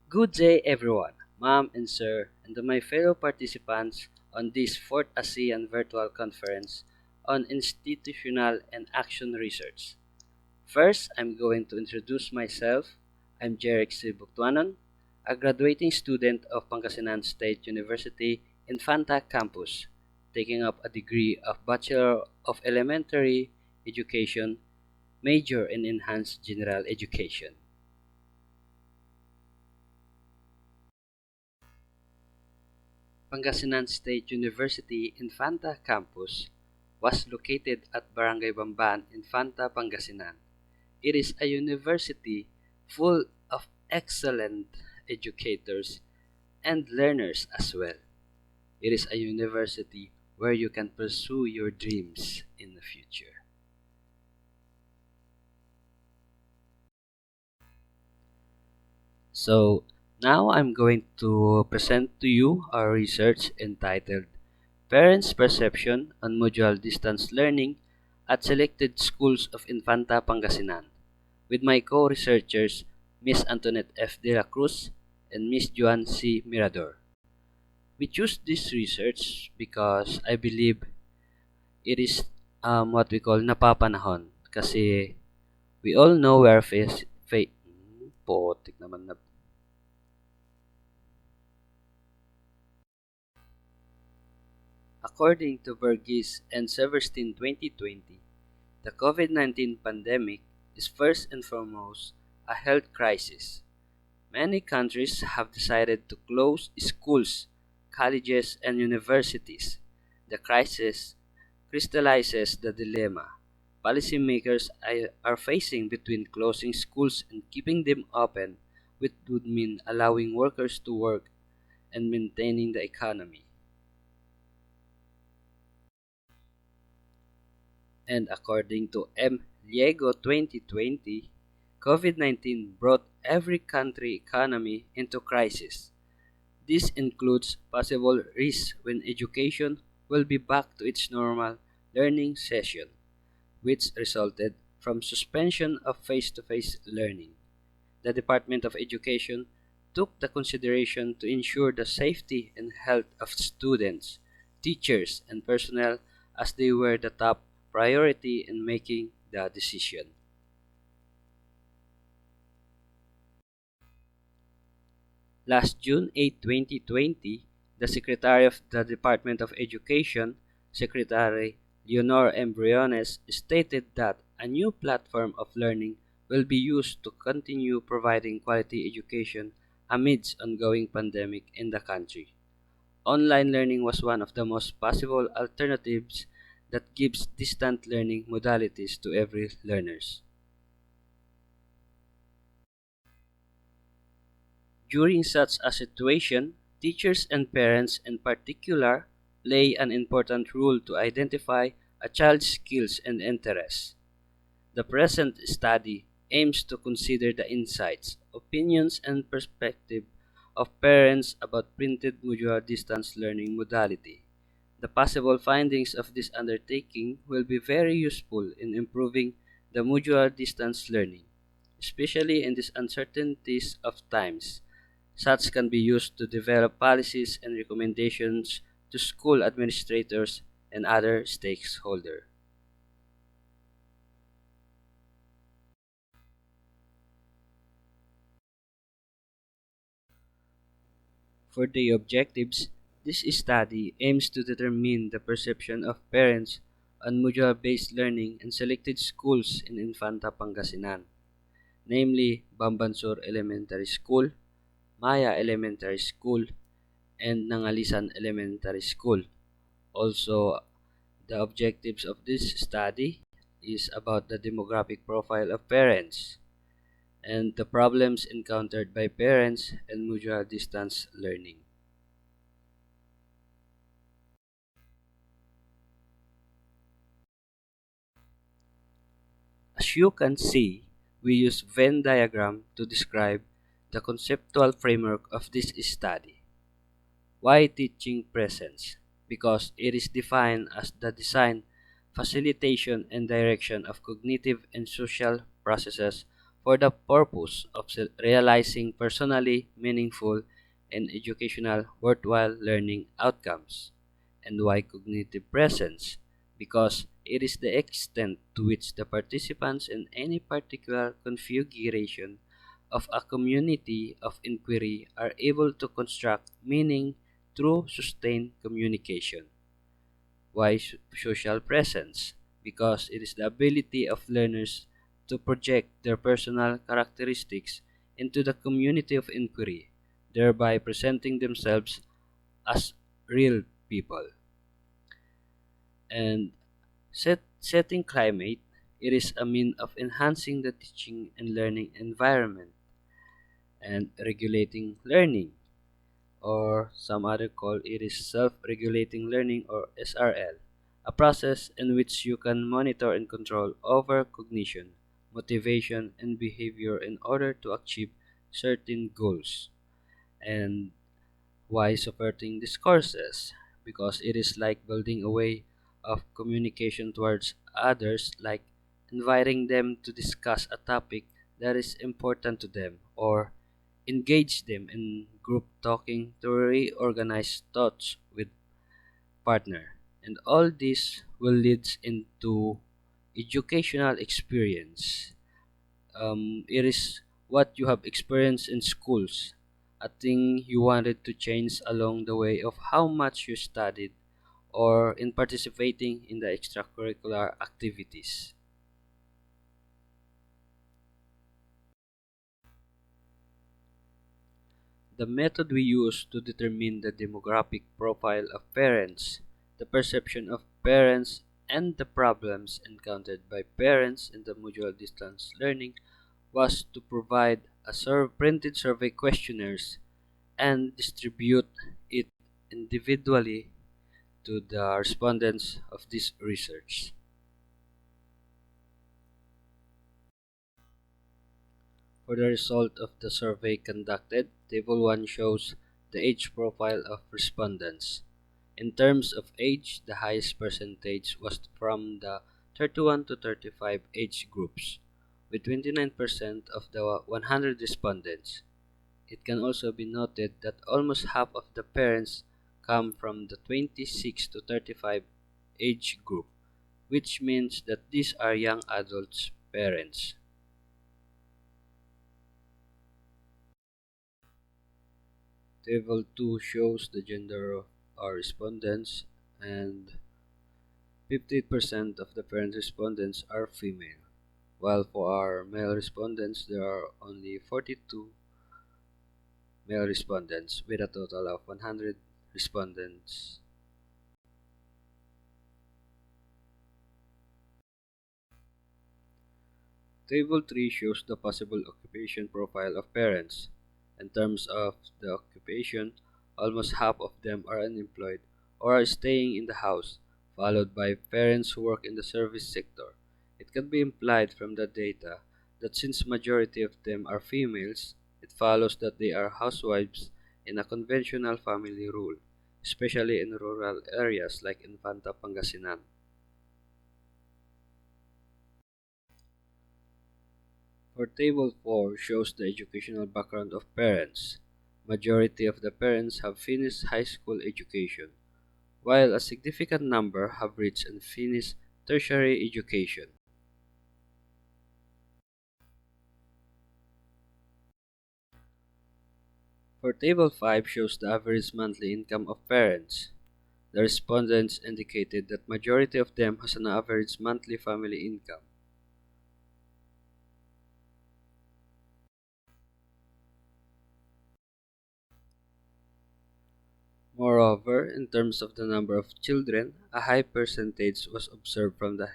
Good day, everyone, ma'am and sir, and to my fellow participants on this fourth ASEAN virtual conference on institutional and action research. First, I'm going to introduce myself. I'm Jeric C. Buctuanon, a graduating student of Pangasinan State University Infanta Campus, taking up a degree of Bachelor of Elementary Education, major in Enhanced General Education. Pangasinan State University Infanta Campus was located at Barangay Bamban, Infanta, Pangasinan. It is a university full of excellent educators and learners as well. It is a university where you can pursue your dreams in the future. So, now I'm going to present to you our research entitled Parents' Perception on Mutual Distance Learning at Selected Schools of Infanta, Pangasinan, with my co-researchers, Miss Antoinette F. De La Cruz and Miss Joan C. Mirador. We choose this research because I believe it is what we call napapanahon. Kasi we all know we are potik naman na. According to Verghese and Severstein 2020, the COVID-19 pandemic is first and foremost a health crisis. Many countries have decided to close schools, colleges, and universities. The crisis crystallizes the dilemma policymakers are facing between closing schools and keeping them open, which would mean allowing workers to work and maintaining the economy. And according to M. Liego 2020, COVID-19 brought every country economy into crisis. This includes possible risks when education will be back to its normal learning session, which resulted from suspension of face-to-face learning. The Department of Education took the consideration to ensure the safety and health of students, teachers, and personnel as they were the top priority in making the decision. Last June 8, 2020, the Secretary of the Department of Education, Secretary Leonor Embriones, stated that a new platform of learning will be used to continue providing quality education amidst ongoing pandemic in the country. Online learning was one of the most possible alternatives that gives distant learning modalities to every learners. During such a situation, teachers and parents in particular play an important role to identify a child's skills and interests. The present study aims to consider the insights, opinions, and perspective of parents about printed mutual distance learning modality. The possible findings of this undertaking will be very useful in improving the mutual distance learning, especially in these uncertainties of times. Such can be used to develop policies and recommendations to school administrators and other stakeholders. For the objectives, this study aims to determine the perception of parents on module-based learning in selected schools in Infanta Pangasinan, namely Bambansur Elementary School, Maya Elementary School, and Nangalisan Elementary School. Also, the objectives of this study is about the demographic profile of parents and the problems encountered by parents and mutual distance learning. As you can see, we use Venn diagram to describe the conceptual framework of this study. Why teaching presence? Because it is defined as the design, facilitation, and direction of cognitive and social processes for the purpose of realizing personally meaningful and educational worthwhile learning outcomes. And why cognitive presence? Because it is the extent to which the participants in any particular configuration of a community of inquiry are able to construct meaning through sustained communication. Why social presence? Because it is the ability of learners to project their personal characteristics into the community of inquiry, thereby presenting themselves as real people. And setting climate, it is a mean of enhancing the teaching and learning environment and regulating learning, or some other call it is self-regulating learning or SRL, a process in which you can monitor and control over cognition, motivation, and behavior in order to achieve certain goals. And why supporting discourses? Because it is like building a way of communication towards others, like inviting them to discuss a topic that is important to them, or engage them in group talking to reorganize thoughts with partner. And all this will lead into educational experience. It is what you have experienced in schools, a thing you wanted to change along the way of how much you studied or in participating in the extracurricular activities. The method we use to determine the demographic profile of parents, the perception of parents, and the problems encountered by parents in the mutual distance learning was to provide a printed survey questionnaires and distribute it individually to the respondents of this research. For the result of the survey conducted, Table 1 shows the age profile of respondents. In terms of age, the highest percentage was from the 31 to 35 age groups, with 29% of the 100 respondents. It can also be noted that almost half of the parents come from the 26 to 35 age group, which means that these are young adults' parents. Table 2 shows the gender of our respondents, and 58% of the parent respondents are female, while for our male respondents there are only 42 male respondents with a total of 100 respondents. Table 3 shows the possible occupation profile of parents. In terms of the occupation, almost half of them are unemployed or are staying in the house, followed by parents who work in the service sector. It can be implied from the data that since majority of them are females, it follows that they are housewives in a conventional family rule, especially in rural areas like Infanta, Pangasinan. For Table 4 shows the educational background of parents. Majority of the parents have finished high school education, while a significant number have reached and finished tertiary education. For Table 5 shows the average monthly income of parents. The respondents indicated that majority of them has an average monthly family income. Moreover, in terms of the number of children, a high percentage was observed from the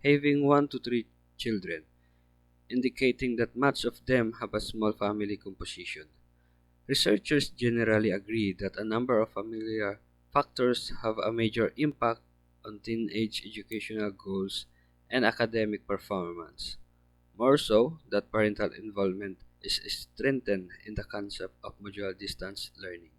having 1 to 3 children, indicating that much of them have a small family composition. Researchers generally agree that a number of familiar factors have a major impact on teenage educational goals and academic performance. More so, that parental involvement is strengthened in the concept of mutual distance learning.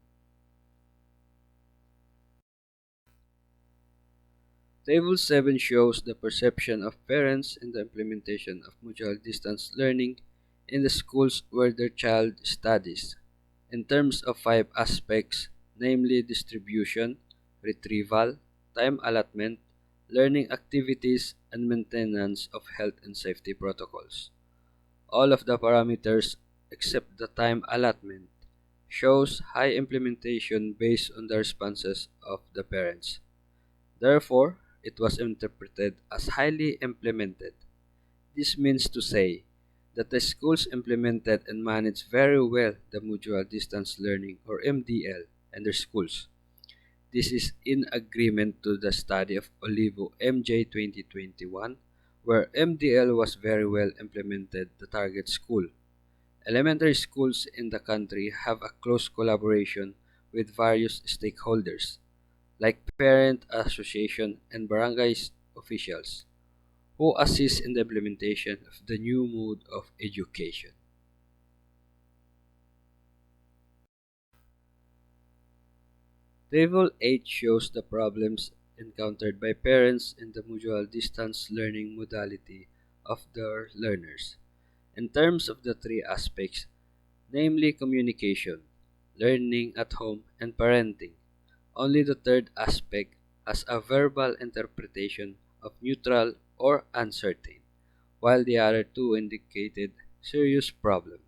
Table 7 shows the perception of parents in the implementation of mutual distance learning in the schools where their child studies, in terms of five aspects, namely distribution, retrieval, time allotment, learning activities, and maintenance of health and safety protocols. All of the parameters except the time allotment shows high implementation based on the responses of the parents. Therefore, it was interpreted as highly implemented. This means to say that the schools implemented and managed very well the Mutual Distance Learning or MDL and their schools. This is in agreement to the study of Olivo MJ 2021 where MDL was very well implemented the target school. Elementary schools in the country have a close collaboration with various stakeholders like parent association and barangay officials who assist in the implementation of the new mode of education. Table 8 shows the problems encountered by parents in the mutual distance learning modality of their learners. In terms of the three aspects, namely communication, learning at home, and parenting, only the third aspect has a verbal interpretation of neutral or uncertain, while the other two indicated serious problem.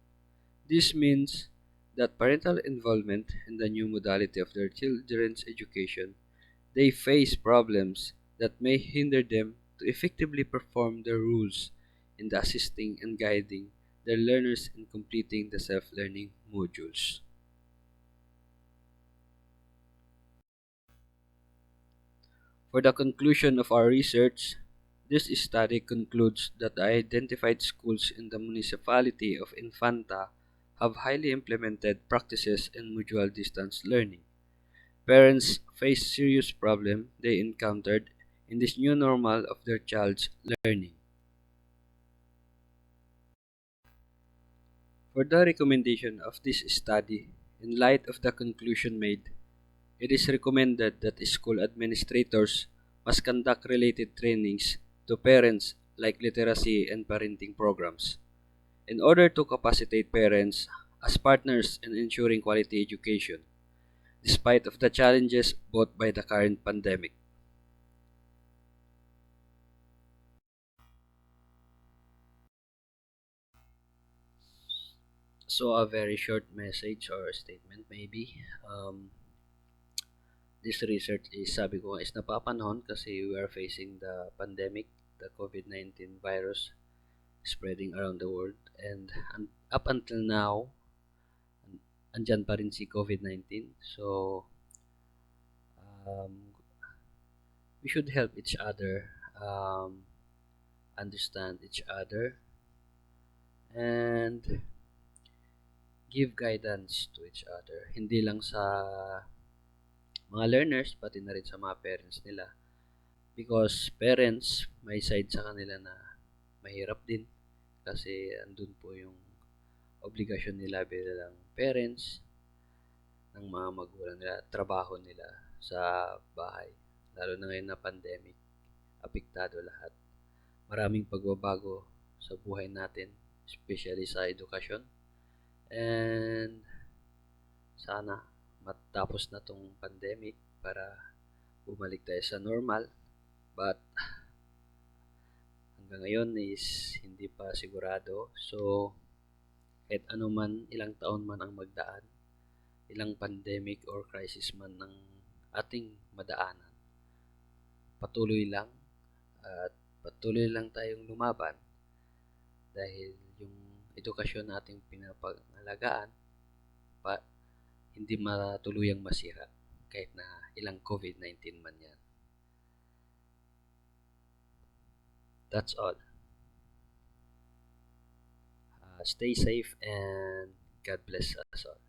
This means that parental involvement in the new modality of their children's education, they face problems that may hinder them to effectively perform their roles in the assisting and guiding their learners in completing the self-learning modules. For the conclusion of our research, this study concludes that the identified schools in the municipality of Infanta have highly implemented practices in mutual distance learning. Parents face serious problems they encountered in this new normal of their child's learning. For the recommendation of this study, in light of the conclusion made, it is recommended that school administrators must conduct related trainings to parents like literacy and parenting programs in order to capacitate parents as partners in ensuring quality education despite of the challenges brought by the current pandemic. So a very short message or statement maybe. This research is sabi ko nga is napapanahon kasi we are facing the pandemic, the COVID-19 virus spreading around the world and up until now andyan pa rin si COVID-19. So um, we should help each other understand each other and give guidance to each other. Hindi lang sa mga learners, pati na rin sa mga parents nila. Because parents, may side sa kanila na mahirap din kasi andun po yung obligasyon nila bilang parents ng mga magulang nila, trabaho nila sa bahay. Lalo na ngayon na pandemic, apektado lahat. Maraming pagbabago sa buhay natin, especially sa edukasyon. And sana matapos na tong pandemic para bumalik tayo sa normal. But hanggang ngayon is hindi pa sigurado. So kahit ano man, ilang taon man ang magdaan, ilang pandemic or crisis man ang ating madaanan, patuloy lang at patuloy lang tayong lumaban dahil yung edukasyon nating pinapangalagaan pa hindi matuluyang masira kahit na ilang COVID-19 man yan. That's all. Stay safe and God bless us all.